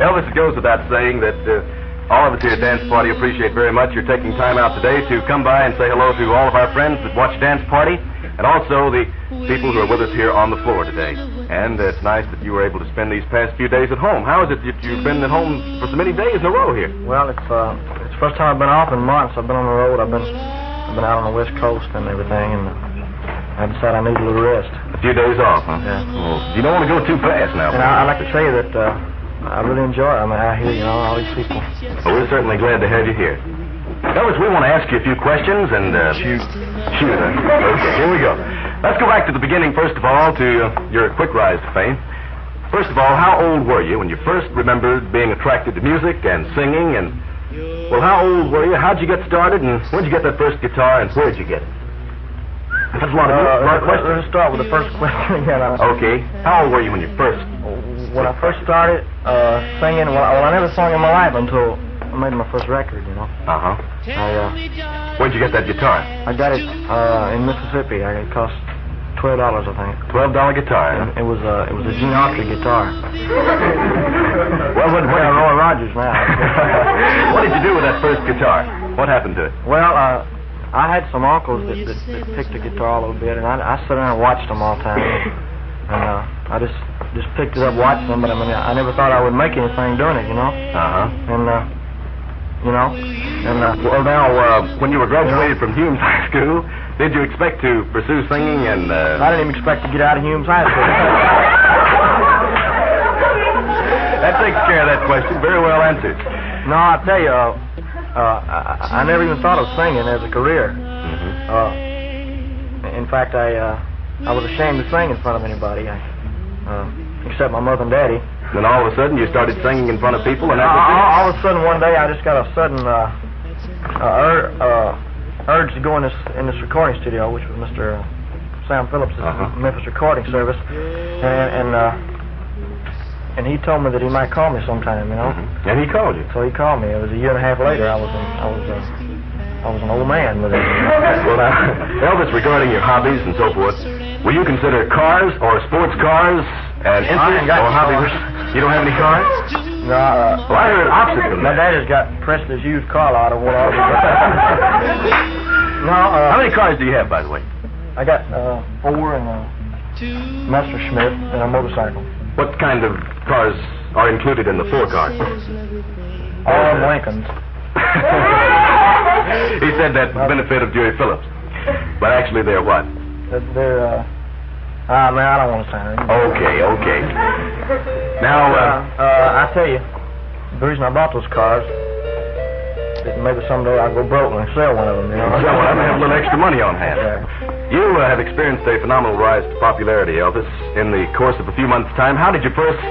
Elvis, it goes without saying that all of us here at Dance Party appreciate very much your taking time out today to come by and say hello to all of our friends that watch Dance Party, and also the people who are with us here on the floor today. And it's nice that you were able to spend these past few days at home. How is it that you've been at home for so many days in a row here? Well, it's the first time I've been off in months. I've been on the road. I've been out on the West Coast and everything, and I decided I need a little rest. A few days off, huh? Yeah. Well, you don't want to go too fast now. And I'd like to tell you that I really enjoy it. I mean, I hear, all these people. Well, we're certainly glad to have you here. Elvis, we want to ask you a few questions and... Shoot. Okay, here we go. Let's go back to the beginning, first of all, to your quick rise to fame. First of all, how old were you when you first remembered being attracted to music and singing? And, well, how old were you? How'd you get started? And when'd you get that first guitar? And where'd you get it? That's a lot of questions. Let's start with the first question again. Okay. How old were you when you first... When I first started singing, well, I never sung in my life until I made my first record, Uh-huh. Where'd you get that guitar? I got it in Mississippi. It cost $12, I think. $12 guitar. And it was a Gene Autry guitar. Well, what Roy Rogers now. What did you do with that first guitar? What happened to it? Well, I had some uncles that picked the guitar a little bit, and I sat there and watched them all the time. And I just picked it up watching them, but I mean, I never thought I would make anything doing it, Uh-huh. And, well, now, when you were graduated from Humes High School, did you expect to pursue singing and... I didn't even expect to get out of Humes High School. That takes care of that question. Very well answered. No, I'll tell you, I never even thought of singing as a career. Mm-hmm. In fact, I was ashamed to sing in front of anybody, except my mother and daddy. Then all of a sudden you started singing in front of people, and all of a sudden one day I just got a sudden urge to go in this recording studio, which was Mr. Sam Phillips' Memphis recording service, and he told me that he might call me sometime, Mm-hmm. And he called you. So he called me. It was a year and a half later. I was an old man with it. Well, now, Elvis, regarding your hobbies and so forth, will you consider cars or sports cars an interest or hobby? You don't have any cars? No. Well, I heard opposite from my that. dad has got Presley's used car lot of one of them. No. How many cars do you have, by the way? I got 4 and a Messerschmitt and a motorcycle. What kind of cars are included in the 4 cars? All of Lincolns. He said that for the benefit of Jerry Phillips. But actually, they're what? They're, man, I don't want to say anything. Okay. Now, I tell you, the reason I bought those cars, that maybe someday I'll go broke and sell one of them, So I have a little extra money on hand. Yeah. You have experienced a phenomenal rise to popularity, Elvis, in the course of a few months' time. How did you first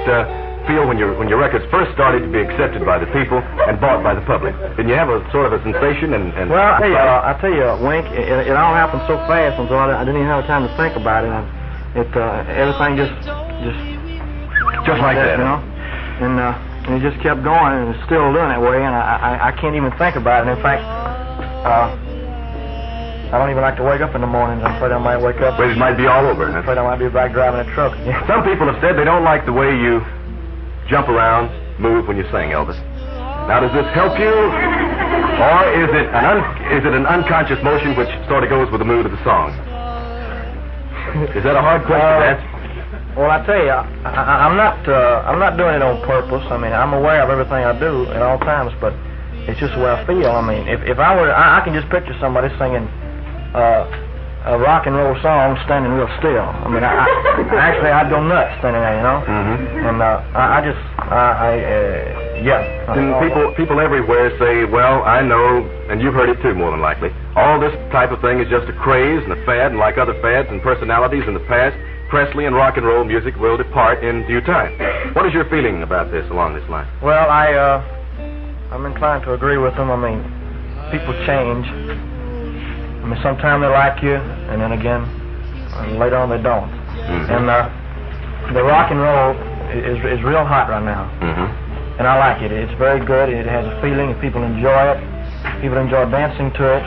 feel when your records first started to be accepted by the people and bought by the public? Did you have a sort of a sensation? Well, I tell you, Wink, it all happened so fast, and so I didn't even have time to think about it. Everything just like that, And it just kept going, and it's still doing that way, and I can't even think about it. In fact, I don't even like to wake up in the mornings. I'm afraid I might wake up. Well, it might be all over. I'm afraid I might be back driving a truck again. Some people have said they don't like the way you jump around, move when you sing, Elvis. Now, does this help you, or is it an unconscious motion which sort of goes with the mood of the song? Is that a hard question to answer? Well, I tell you, I'm not doing it on purpose. I mean, I'm aware of everything I do at all times, but it's just the way I feel. I mean, if I were, I can just picture somebody singing a rock and roll song standing real still. I mean, I'd go nuts standing there, Mm-hmm. And And people everywhere say, well, I know, and you've heard it too, more than likely, all this type of thing is just a craze and a fad, and like other fads and personalities in the past, Presley and rock and roll music will depart in due time. What is your feeling about this along this line? Well, I'm inclined to agree with them. I mean, people change. I mean, sometimes they like you, and then again, later on they don't. Mm-hmm. And the rock and roll is real hot right now. Mm-hmm. And I like it. It's very good. It has a feeling, and people enjoy it. People enjoy dancing to it.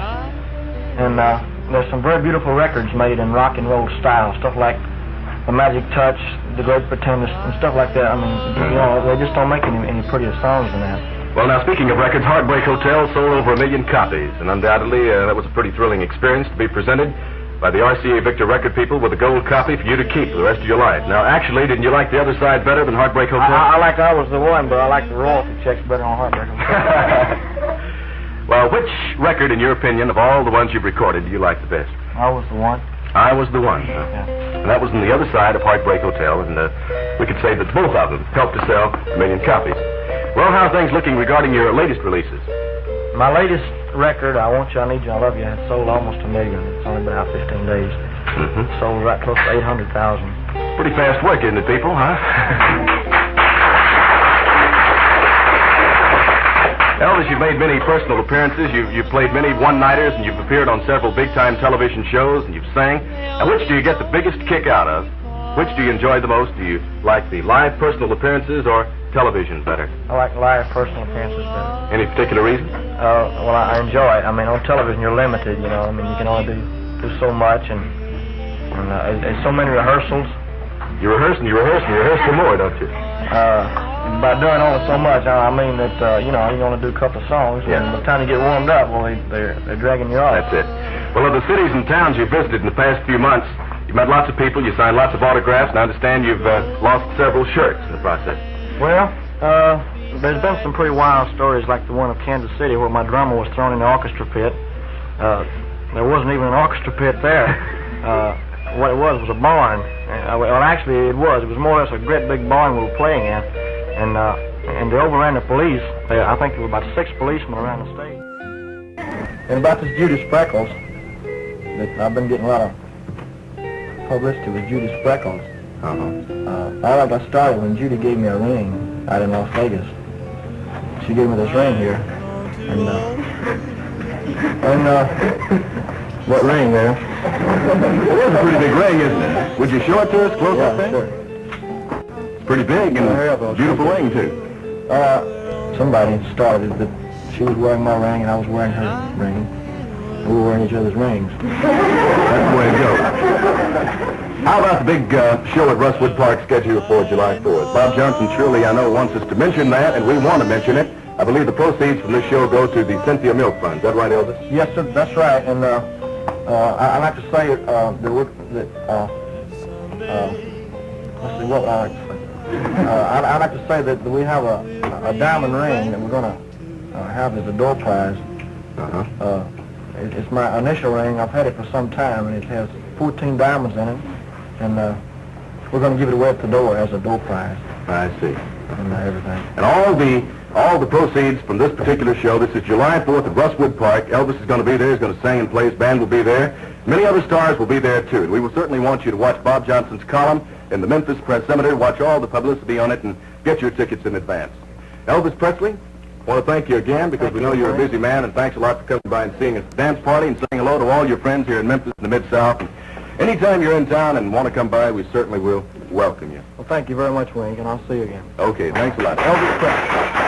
And there's some very beautiful records made in rock and roll style, stuff like The Magic Touch, The Great Pretender, and stuff like that. I mean, you know, they just don't make any prettier songs than that. Well, now, speaking of records, Heartbreak Hotel sold over 1 million copies, and undoubtedly that was a pretty thrilling experience to be presented by the RCA Victor record people with a gold copy for you to keep for the rest of your life. Now, actually, didn't you like the other side better than Heartbreak Hotel? I like I Was the One, but I like the royalty checks better on Heartbreak Hotel. Well, which record, in your opinion, of all the ones you've recorded, do you like the best? I Was the One. I Was the One. Yeah. And that was on the other side of Heartbreak Hotel, and we could say that both of them helped to sell 1 million copies. Well, how are things looking regarding your latest releases? My latest record, I Want You, I Need You, I Love You, has sold almost 1 million. It's only been out 15 days. Sold right close to 800,000. Pretty fast work, isn't it, people, huh? Elvis, you've made many personal appearances. You've played many one-nighters, and you've appeared on several big-time television shows, and you've sang. Now, which do you get the biggest kick out of? Which do you enjoy the most? Do you like the live personal appearances or television better? I like live personal appearances better. Any particular reason? Well, I enjoy it. I mean, on television, you're limited, you know. I mean, you can only do so much, and there's so many rehearsals. You rehearse and you rehearse and you rehearse some more, don't you? By doing only so much, I mean that, you know, you only do a couple of songs, and by the time you get warmed up, well, they're dragging you off. That's it. Well, of the cities and towns you've visited in the past few months, you've met lots of people, you signed lots of autographs, and I understand you've lost several shirts in the process. Well, there's been some pretty wild stories, like the one of Kansas City, where my drummer was thrown in the orchestra pit. There wasn't even an orchestra pit there. What it was a barn. Well, actually, it was. It was more or less a great big barn we were playing in. And they overran the police. I think there were about 6 policemen around the stage. And about this Judas Freckles, that I've been getting a lot of publicity with Judas Freckles. I started when Judy gave me a ring out in Las Vegas. She gave me this ring here. And what ring there? It is a pretty big ring, isn't it? Would you show it to us close up there? Sure. It's pretty big and a beautiful ring, too. Somebody started that she was wearing my ring and I was wearing her ring. We were wearing each other's rings. That's the way to go. How about the big show at Rustwood Park scheduled for July 4th? Bob Johnson surely, I know, wants us to mention that, and we want to mention it. I believe the proceeds from this show go to the Cynthia Milk Fund. Is that right, Elvis? Yes, sir, that's right. And I'd like to say let's see, what would I like to say? I'd like to say that we have a diamond ring that we're going to have as a door prize. It's my initial ring. I've had it for some time, and it has 14 diamonds in it. And we're going to give it away at the door as a door prize. I see. And everything. And all the proceeds from this particular show, this is July 4th at Rustwood Park. Elvis is going to be there. He's going to sing and play. His band will be there. Many other stars will be there, too. And we will certainly want you to watch Bob Johnson's column in the Memphis Press Cemetery, watch all the publicity on it, and get your tickets in advance. Elvis Presley, I want to thank you again because we know you're a busy man, and thanks a lot for coming by and seeing us at the dance party and saying hello to all your friends here in Memphis and the Mid-South. And anytime you're in town and want to come by, we certainly will welcome you. Well, thank you very much, Wink, and I'll see you again. Okay, thanks a lot. Elvis Presley.